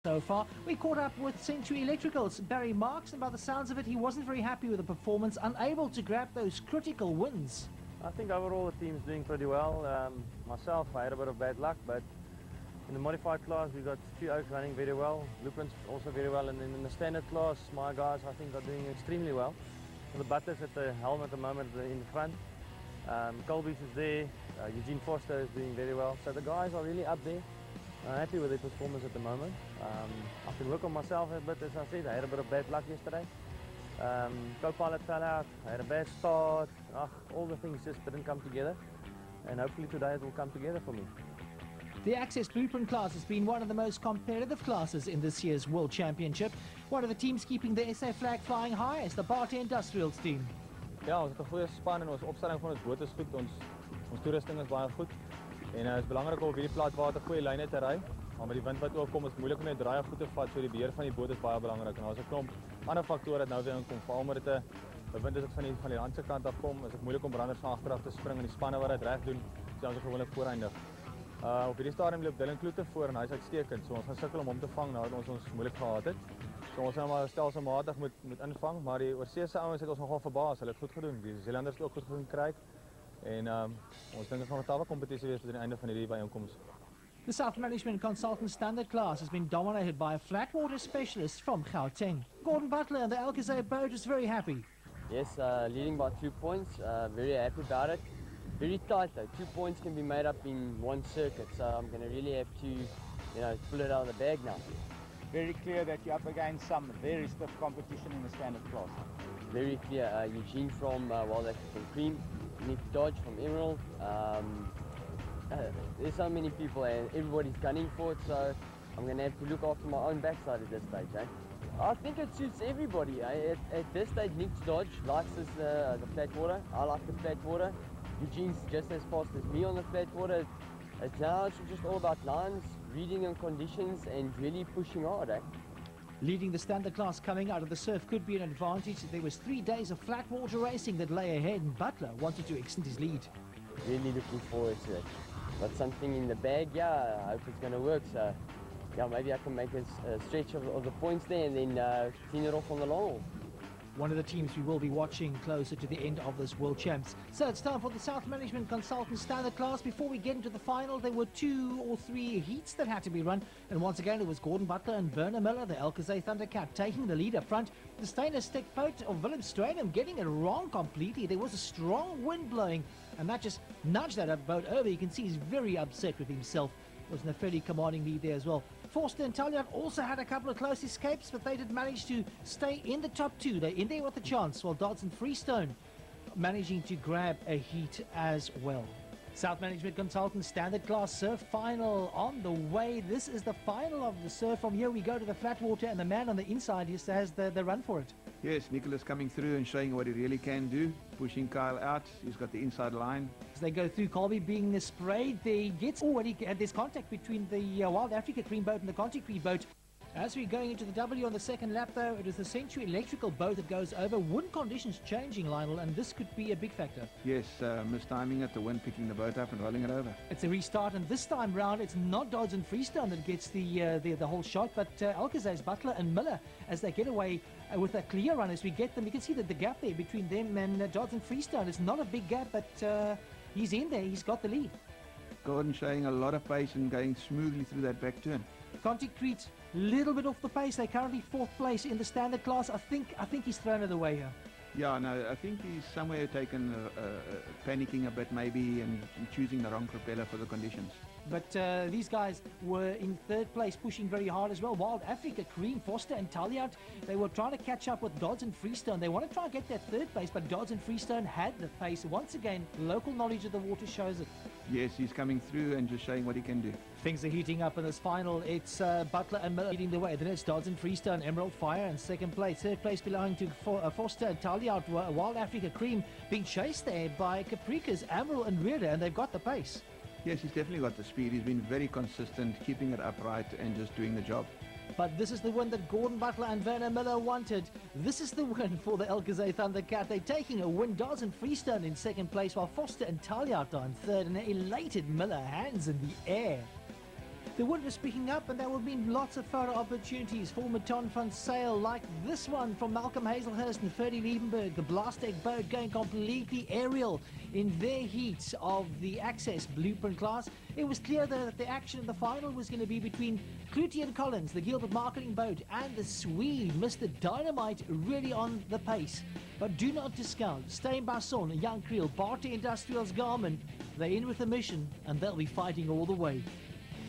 So far, we caught up with Century Electrical's Barry Marks, and by the sounds of it, he wasn't very happy with the performance, unable to grab those critical wins. I think overall the team's doing pretty well. Myself, I had a bit of bad luck, but in the modified class we got few oaks running very well, blueprints also very well, and then in the standard class my guys I think are doing extremely well. So the Butlers at the helm at the moment in the front, Colby's is there, Eugene Foster is doing very well, so the guys are really up there. I'm happy with their performance at the moment. I can work on myself a bit, as I said. I had a bit of bad luck yesterday. Co-pilot fell out, I had a bad start, all the things just didn't come together, and hopefully today it will come together for me. The Access Blueprint class has been one of the most competitive classes in this year's World Championship. One of the teams keeping the SA flag flying high is the Bart Industrials team. Ja, ons het 'n goeie span en ons opstelling van ons boot is goed, ons toerusting is baie goed. En het is belangrijk om op hierdie plat water goeie lyne te ry. Maar met die wind wat oorkom is het moeilik om net draai goed te vat, so die beheer van die boot is baie belangrik. En daar's 'n klomp ander faktore wat nou weer inkom, veral omdat dit 'n wind is wat van die handse kant af kom, is dit moeilik om branders van agteraf te spring en die spanne wat dit reg doen, so ons gewoonlik vooreindig. Op hierdie stadium loop Dylan Kloete voor en hy's uitstekend, so ons gaan sukkel om hom te vang nadat ons moeilik gehad het. So ons gaan maar stelselmatig moet invang, maar die oorseese ouens het ons nogal verbaas, hulle het goed gedoen, die Zeelanders het ook goed gedoen kry. En ons dink dit gaan 'n tawwe kompetisie wees tot die einde van hierdie byeenkoms. The South Management Consultant Standard class has been dominated by a flat water specialist from Gauteng. Gordon Butler and the Alkazay boat is very happy. Yes, leading by 2 points, very happy about it. Very tight though, 2 points can be made up in one circuit, so I'm going to really have to, pull it out of the bag now. Very clear that you're up against some very stiff competition in the standard class. Very clear, Eugene from Wild African Cream, Nick Dodge from Emerald. There's so many people and everybody's gunning for it, so I'm going to have to look after my own backside at this stage. I think it suits everybody. At this stage, Nick Dodge likes the flat water. I like the flat water. Eugene's just as fast as me on the flat water. Now it's just all about lines, reading and conditions, and really pushing hard. Leading the standard class coming out of the surf could be an advantage. There was 3 days of flat water racing that lay ahead, and Butler wanted to extend his lead. Really looking forward to it. Got something in the bag, yeah, I hope it's going to work. So, yeah, maybe I can make a stretch of the points there and then clean it off on the long haul. One of the teams we will be watching closer to the end of this World Champs. So it's time for the South Management Consultant Standard class. Before we get into the final, there were 2 or 3 heats that had to be run. And once again, it was Gordon Butler and Werner Miller, the Alkazay Thundercat, taking the lead up front. The stainless stick boat of Willem Stranum getting it wrong completely. There was a strong wind blowing, and that just nudged that boat over. You can see he's very upset with himself. It was a fairly commanding lead there as well. Forster and Talliot also had a couple of close escapes, but they did manage to stay in the top 2. They're in there with a chance, while Dodds and Freestone managing to grab a heat as well. South Management Consultant Standard Class Surf Final on the way. This is the final of the surf. From here we go to the flat water, and the man on the inside just has the run for it. Yes, Nicholas coming through and showing what he really can do, pushing Kyle out. He's got the inside line. As they go through, Colby being sprayed, they gets there's contact between the Wild Africa Cream boat and the Conti Cream boat. As we're going into the W on the second lap, though, it is the Century Electrical boat that goes over. Wind conditions changing, Lionel, and this could be a big factor. Yes, mistiming it, the wind picking the boat up and rolling it over. It's a restart, and this time round, it's not Dodds and Freestone that gets the whole shot, but Alkazay's Butler and Miller as they get away with a clear run. As we get them, you can see that the gap there between them and Dodds and Freestone is not a big gap, but he's in there. He's got the lead. Gordon showing a lot of pace and going smoothly through that back turn. Conti Crete, little bit off the pace. They're currently 4th place in the standard class. I think he's thrown it away here. Yeah, no, I think he's somewhere taken panicking a bit maybe and choosing the wrong propeller for the conditions. But these guys were in 3rd place, pushing very hard as well. Wild Africa, Cream, Foster and Talliot, they were trying to catch up with Dodds and Freestone. They want to try and get that 3rd place, but Dodds and Freestone had the pace. Once again, local knowledge of the water shows it. Yes, he's coming through and just showing what he can do. Things are heating up in this final. It's Butler and Miller leading the way. Then it's Dodds and Freestone, Emerald Fire in 2nd place. 3rd place belonging to Foster and Talliot. Wild Africa Cream being chased there by Capricas, Amaral and Rearder, and they've got the pace. Yes, he's definitely got the speed. He's been very consistent, keeping it upright and just doing the job. But this is the win that Gordon Butler and Werner Miller wanted. This is the win for the Alkazay Thundercat. They're taking a win. Dodds and Freestone in 2nd place, while Foster and Talliot are in 3rd, and an elated Miller, hands in the air. The wind was picking up, and there will be lots of photo opportunities for Maton van Sail, like this one from Malcolm Hazelhurst and Ferdy Liebenberg, the blast deck boat going completely aerial in their heats of the Access Blueprint class. It was clear that the action in the final was going to be between Cloete and Collins, the Gilbert marketing boat, and the Swede, Mr. Dynamite, really on the pace. But do not discount Steenbasson, Jan Kriel, Barte Industrials Garmin. They're in with a mission, and they'll be fighting all the way.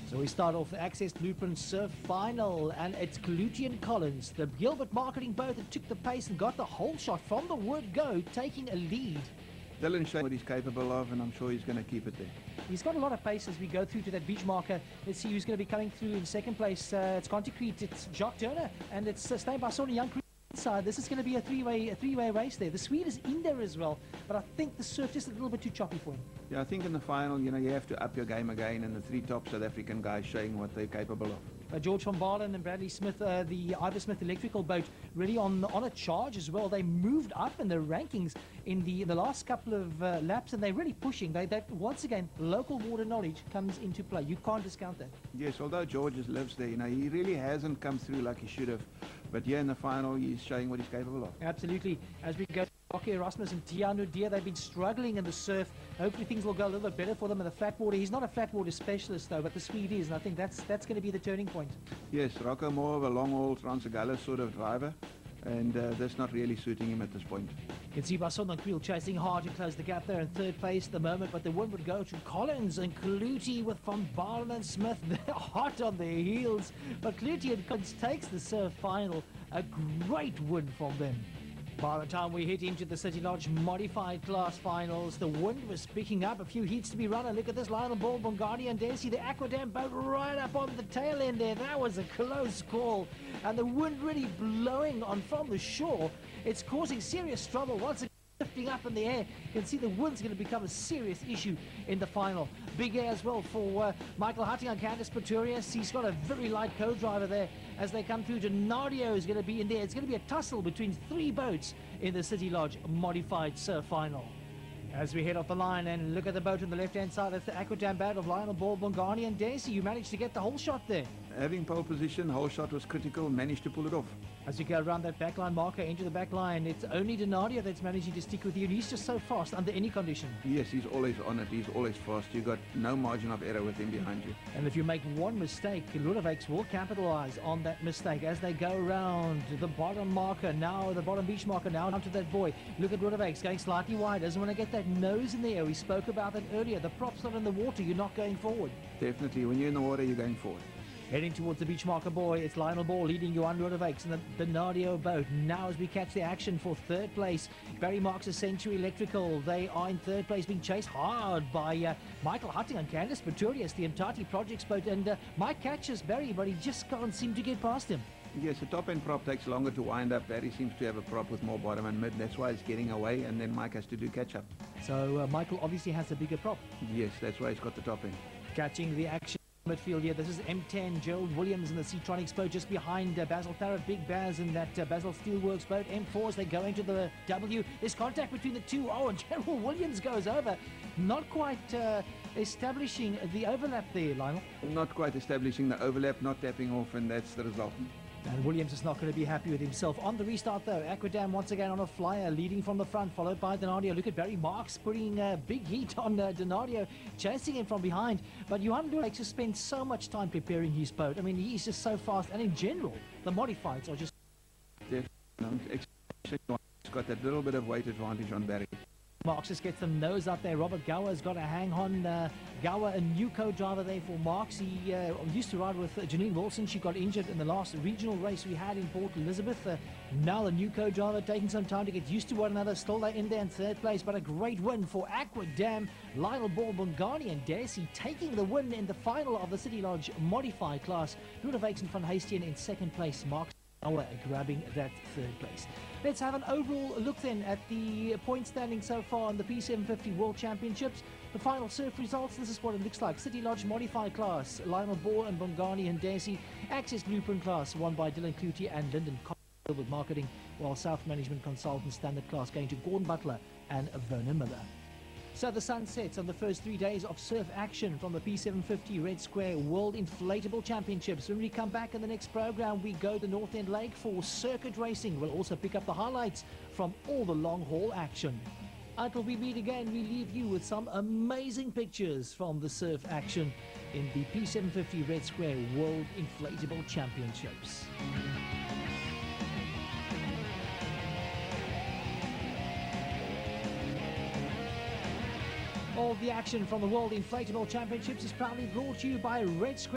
So we start off the Access Blueprint Surf Final, and it's Cloete and Collins, the Gilbert marketing boat, that took the pace and got the whole shot from the word go, taking a lead. Dylan showed what he's capable of, and I'm sure he's going to keep it there. He's got a lot of pace as we go through to that beach marker. Let's see who's going to be coming through in second place. It's Conticrete, it's Jacques Turner, and it's Steenbasson and Jan Kriel inside. This is going to be a three-way race there. The Swede is in there as well, but I think the surf just a little bit too choppy for him. Yeah, I think in the final, you have to up your game again, and the three top South African guys showing what they're capable of. George van Baarle and Bradley Smith, the Ivor Smith electrical boat, really on a charge as well. They moved up in the rankings in the last couple of laps, and they're really pushing. That once again, local water knowledge comes into play. You can't discount that. Yes, although George lives there, he really hasn't come through like he should have. But yeah, in the final, he's showing what he's capable of. Absolutely. As we go, Rocky Erasmus and Tianu Deer, they've been struggling in the surf. Hopefully things will go a little bit better for them in the flat water. He's not a flat water specialist though, but the Swede is, and I think that's going to be the turning point. Yes, Rocco more of a long-haul Transagala sort of driver, and that's not really suiting him at this point. You can see Basson and Kriel chasing hard to close the gap there in third place at the moment, but the win would go to Collins and Cloete with Van Baarle and Smith. They're hot on their heels, but Cloete and Collins takes the surf final. A great win from them. By the time we hit into the City Lodge modified class finals, the wind was picking up. A few heats to be run, and look at this Lionel Ball, Bongardi and Desi, the Aquadam boat right up on the tail end there. That was a close call, and the wind really blowing on from the shore. It's causing serious trouble once again. Lifting up in the air, you can see the wind's going to become a serious issue in the final. Big air as well for Michael Hutting on Candice Pretorius. He's got a very light co-driver there as they come through. Donadio is going to be in there. It's going to be a tussle between three boats in the City Lodge modified surf final. As we head off the line and look at the boat on the left-hand side, that's the Aquadam boat of Lionel Ball, Bongani and Desi. You managed to get the whole shot there. Having pole position, whole shot was critical, managed to pull it off. As you go around that backline marker into the backline, it's only Donadio that's managing to stick with you, and he's just so fast under any condition. Yes, he's always on it, he's always fast. You've got no margin of error with him behind you. And if you make one mistake, Ludovics will capitalize on that mistake as they go around the bottom marker, now the bottom beach marker, now down to that buoy. Look at Ludovics going slightly wide, doesn't want to get that nose in the air. We spoke about that earlier. The prop's not in the water, you're not going forward. Definitely, when you're in the water, you're going forward. Heading towards the beach marker buoy, it's Lionel Ball leading Johan Ludovics in the Nadio boat. Now as we catch the action for third place, Barry Marks' Century Electrical. They are in third place, being chased hard by Michael Hutting and Candice Pretorius, the Mtati Projects boat. And Mike catches Barry, but he just can't seem to get past him. Yes, the top-end prop takes longer to wind up. Barry seems to have a prop with more bottom and mid. That's why it's getting away, and then Mike has to do catch-up. So Michael obviously has a bigger prop. Yes, that's why he's got the top end. Catching the action midfield here. This is M10, Gerald Williams in the Seatronics boat just behind Basil Tarrant, Big Baz in that Basil Steelworks boat. M4 as they go into the W. There's contact between the two. Oh, and Gerald Williams goes over. Not quite establishing the overlap there, Lionel. Not quite establishing the overlap, not tapping off, and that's the result. And Williams is not going to be happy with himself. On the restart though, Aquadam once again on a flyer, leading from the front, followed by Donadio. Look at Barry Marks putting big heat on Donadio, chasing him from behind. But Johan Ludovics just spent so much time preparing his boat. I mean, he's just so fast, and in general, the modifieds are just... Definitely. He's got that little bit of weight advantage on Barry. Marks just gets some nose up there. Robert Gower's got a hang on. Gower, a new co-driver there for Marks. He used to ride with Janine Wilson. She got injured in the last regional race we had in Port Elizabeth. Now the new co-driver taking some time to get used to one another. Still they're in there in third place, but a great win for Aquadam. Lionel Ball, Bongani and Desi taking the win in the final of the City Lodge modified class. Ludovics and Van Heestien in second place. Marks grabbing that third place. Let's have an overall look then at the point standing so far in the P750 World Championships. The final surf results, this is what it looks like. City Lodge modified class, Lionel Ball and Bongani and Desi. Access Blueprint class, won by Dylan Cloete and Lyndon with marketing, while South Management Consultant standard class going to Gordon Butler and Vernon Miller. So the sun sets on the first 3 days of surf action from the P750 Red Square World Inflatable Championships. When we come back in the next program, we go to North End Lake for circuit racing. We'll also pick up the highlights from all the long haul action. Until we meet again, we leave you with some amazing pictures from the surf action in the P750 Red Square World Inflatable Championships. All the action from the World Inflatable Championships is proudly brought to you by Red Square.